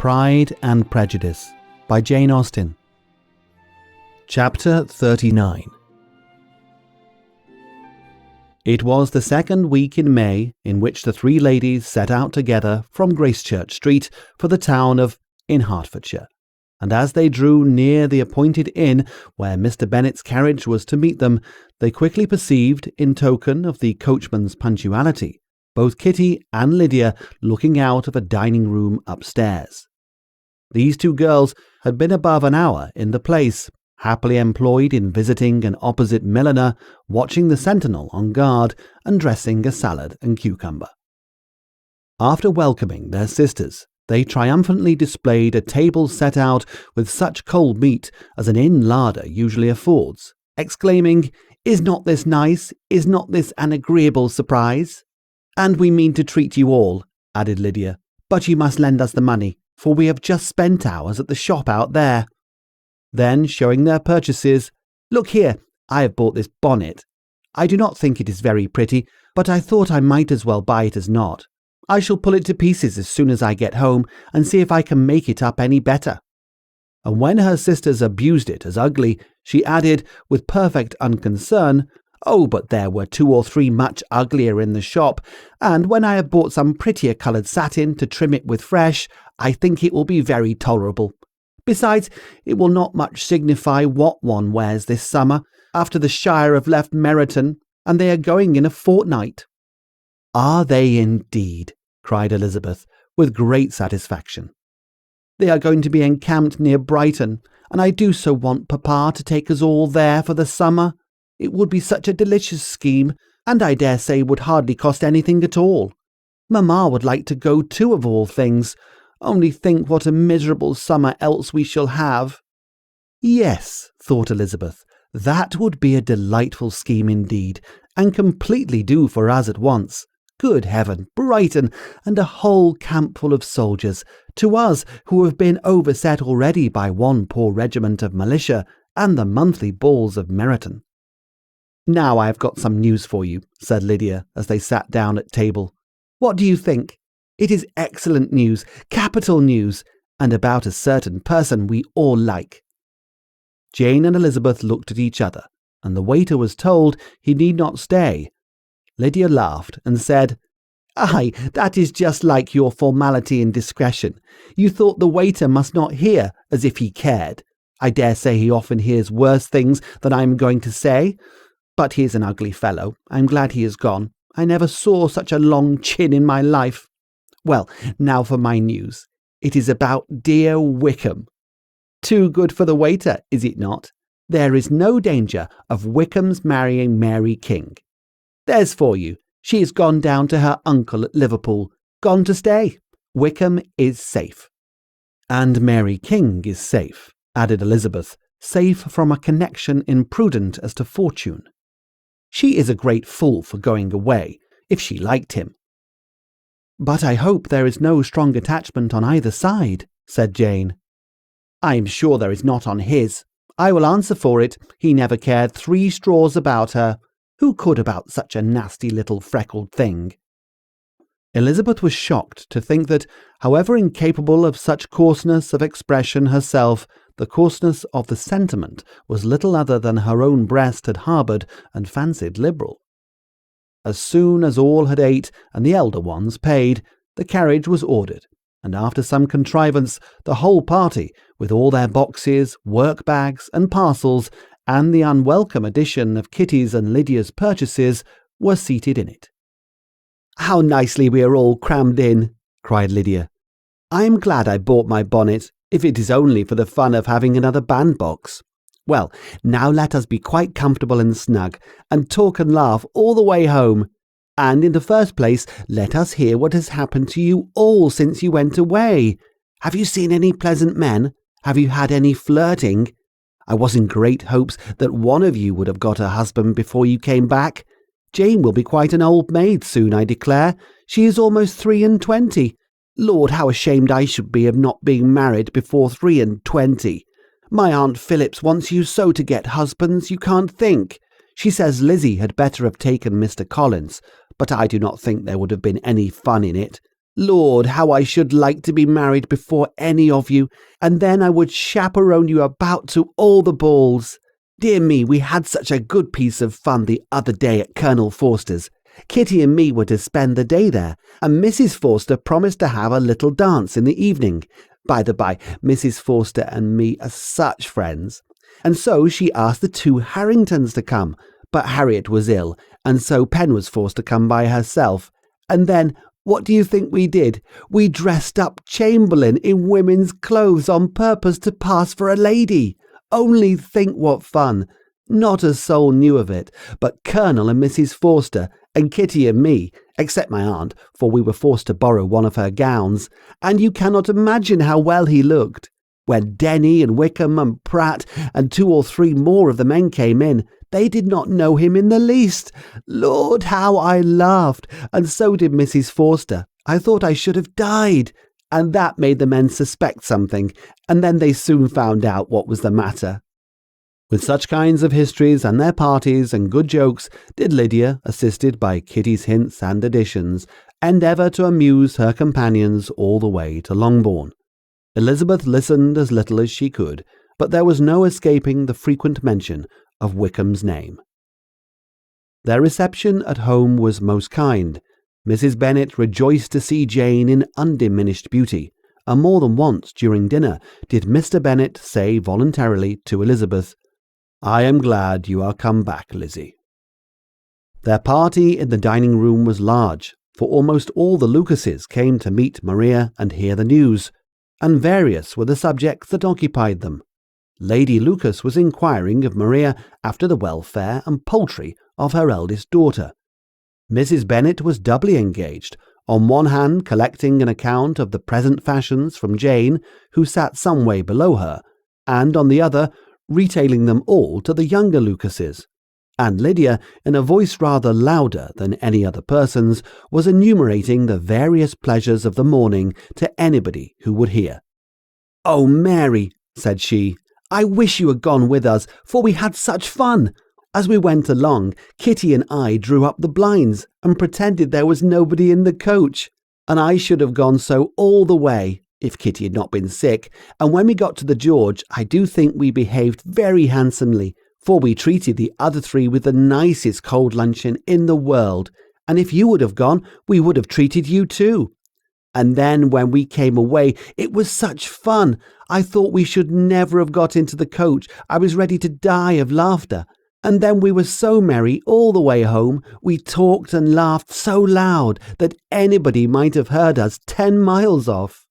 Pride and Prejudice by Jane Austen. Chapter 39. It was the second week in May in which the three ladies set out together from Gracechurch Street for the town of in Hertfordshire, and as they drew near the appointed inn where Mr. Bennet's carriage was to meet them, they quickly perceived, in token of the coachman's punctuality, both Kitty and Lydia looking out of a dining-room upstairs. These two girls had been above an hour in the place, happily employed in visiting an opposite milliner, watching the sentinel on guard, and dressing a salad and cucumber. After welcoming their sisters, they triumphantly displayed a table set out with such cold meat as an inn larder usually affords, exclaiming, "Is not this nice? Is not this an agreeable surprise? And we mean to treat you all," added Lydia, "but you must lend us the money, for we have just spent ours at the shop out there." Then, showing their purchases, "Look here, I have bought this bonnet. I do not think it is very pretty, but I thought I might as well buy it as not. I shall pull it to pieces as soon as I get home and see if I can make it up any better." And when her sisters abused it as ugly, she added, with perfect unconcern, "Oh, but there were 2 or 3 much uglier in the shop, and when I have bought some prettier coloured satin to trim it with fresh, I think it will be very tolerable. Besides, it will not much signify what one wears this summer, after the Shire have left Meryton, and they are going in a fortnight." "Are they indeed?" cried Elizabeth, with great satisfaction. "They are going to be encamped near Brighton, and I do so want Papa to take us all there for the summer. It would be such a delicious scheme, and I dare say would hardly cost anything at all. Mamma would like to go too, of all things. Only think what a miserable summer else we shall have." "Yes," thought Elizabeth, "that would be a delightful scheme indeed, and completely do for us at once. Good heaven, Brighton, and a whole campful of soldiers, to us who have been overset already by one poor regiment of militia and the monthly balls of Meryton." "Now I have got some news for you," said Lydia, as they sat down at table. "What do you think? It is excellent news, capital news, and about a certain person we all like." Jane and Elizabeth looked at each other, and the waiter was told he need not stay. Lydia laughed and said, "Aye, that is just like your formality and discretion. You thought the waiter must not hear, as if he cared. I dare say he often hears worse things than I am going to say. But he is an ugly fellow. I am glad he is gone. I never saw such a long chin in my life. Well, now for my news. It is about dear Wickham. Too good for the waiter, is it not? There is no danger of Wickham's marrying Mary King. There's for you. She has gone down to her uncle at Liverpool, gone to stay. Wickham is safe." "And Mary King is safe," added Elizabeth, "safe from a connection imprudent as to fortune. She is a great fool for going away, if she liked him." "But I hope there is no strong attachment on either side," said Jane. "I am sure there is not on his. I will answer for it, he never cared 3 straws about her. Who could about such a nasty little freckled thing?" Elizabeth was shocked to think that, however incapable of such coarseness of expression herself, the coarseness of the sentiment was little other than her own breast had harboured and fancied liberal. As soon as all had ate and the elder ones paid, the carriage was ordered, and after some contrivance, the whole party, with all their boxes, work-bags, and parcels, and the unwelcome addition of Kitty's and Lydia's purchases, were seated in it. "How nicely we are all crammed in!" cried Lydia. "I am glad I bought my bonnet, if it is only for the fun of having another bandbox. Well, now let us be quite comfortable and snug, and talk and laugh all the way home. And in the first place, let us hear what has happened to you all since you went away. Have you seen any pleasant men? Have you had any flirting? I was in great hopes that one of you would have got a husband before you came back. Jane will be quite an old maid soon, I declare. She is almost 23. Lord, how ashamed I should be of not being married before 23. My Aunt Phillips wants you so to get husbands, you can't think. She says Lizzie had better have taken Mr. Collins, but I do not think there would have been any fun in it. Lord, how I should like to be married before any of you, and then I would chaperone you about to all the balls. Dear me, we had such a good piece of fun the other day at Colonel Forster's. Kitty and me were to spend the day there, and Mrs. Forster promised to have a little dance in the evening. By the by, Mrs. Forster and me are such friends. And so she asked the two Harringtons to come, but Harriet was ill, and so Pen was forced to come by herself. And then, what do you think we did? We dressed up Chamberlain in women's clothes on purpose to pass for a lady. Only think what fun! Not a soul knew of it, but Colonel and Mrs. Forster, and Kitty and me, except my aunt, for we were forced to borrow one of her gowns, and you cannot imagine how well he looked. When Denny and Wickham and Pratt and 2 or 3 more of the men came in, they did not know him in the least. Lord, how I laughed, and so did Mrs. Forster. I thought I should have died, and that made the men suspect something, and then they soon found out what was the matter. With such kinds of histories and their parties and good jokes did Lydia, assisted by Kitty's hints and additions, endeavour to amuse her companions all the way to Longbourn. Elizabeth listened as little as she could, but there was no escaping the frequent mention of Wickham's name. Their reception at home was most kind. Mrs. Bennet rejoiced to see Jane in undiminished beauty, and more than once during dinner did Mr. Bennet say voluntarily to Elizabeth, "I am glad you are come back, Lizzie." Their party in the dining-room was large, for almost all the Lucases came to meet Maria and hear the news, and various were the subjects that occupied them. Lady Lucas was inquiring of Maria after the welfare and poultry of her eldest daughter. Mrs. Bennet was doubly engaged, on one hand collecting an account of the present fashions from Jane, who sat some way below her, and on the other retailing them all to the younger Lucases, and Lydia, in a voice rather louder than any other person's, was enumerating the various pleasures of the morning to anybody who would hear. "Oh, Mary," said she, "I wish you had gone with us, for we had such fun. As we went along, Kitty and I drew up the blinds and pretended there was nobody in the coach, and I should have gone so all the way, if Kitty had not been sick, and when we got to the George, I do think we behaved very handsomely, for we treated the other 3 with the nicest cold luncheon in the world, and if you would have gone, we would have treated you too. And then when we came away, it was such fun. I thought we should never have got into the coach. I was ready to die of laughter. And then we were so merry all the way home. We talked and laughed so loud that anybody might have heard us 10 miles off."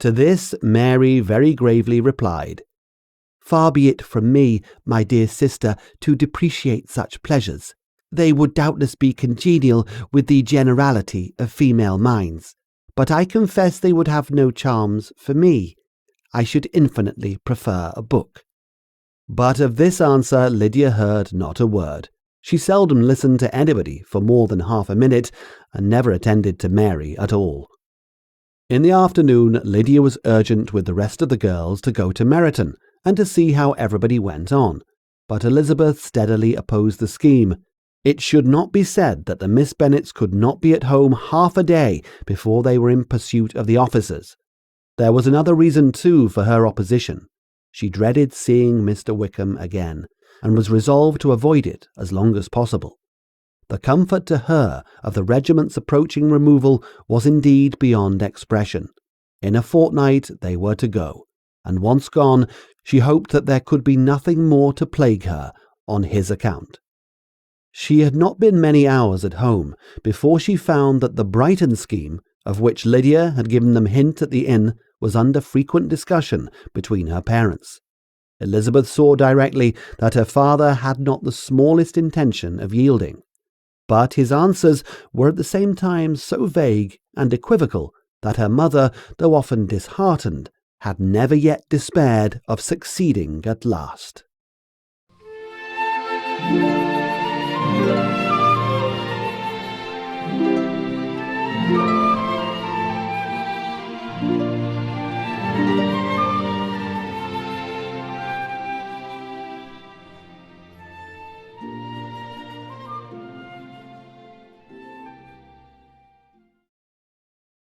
To this Mary very gravely replied, "Far be it from me, my dear sister, to depreciate such pleasures. They would doubtless be congenial with the generality of female minds, but I confess they would have no charms for me. I should infinitely prefer a book." But of this answer Lydia heard not a word. She seldom listened to anybody for more than half a minute, and never attended to Mary at all. In the afternoon, Lydia was urgent with the rest of the girls to go to Meryton, and to see how everybody went on, but Elizabeth steadily opposed the scheme. It should not be said that the Miss Bennets could not be at home half a day before they were in pursuit of the officers. There was another reason, too, for her opposition. She dreaded seeing Mr. Wickham again, and was resolved to avoid it as long as possible. The comfort to her of the regiment's approaching removal was indeed beyond expression. In a fortnight they were to go, and once gone, she hoped that there could be nothing more to plague her on his account. She had not been many hours at home before she found that the Brighton scheme, of which Lydia had given them hint at the inn, was under frequent discussion between her parents. Elizabeth saw directly that her father had not the smallest intention of yielding, but his answers were at the same time so vague and equivocal that her mother, though often disheartened, had never yet despaired of succeeding at last.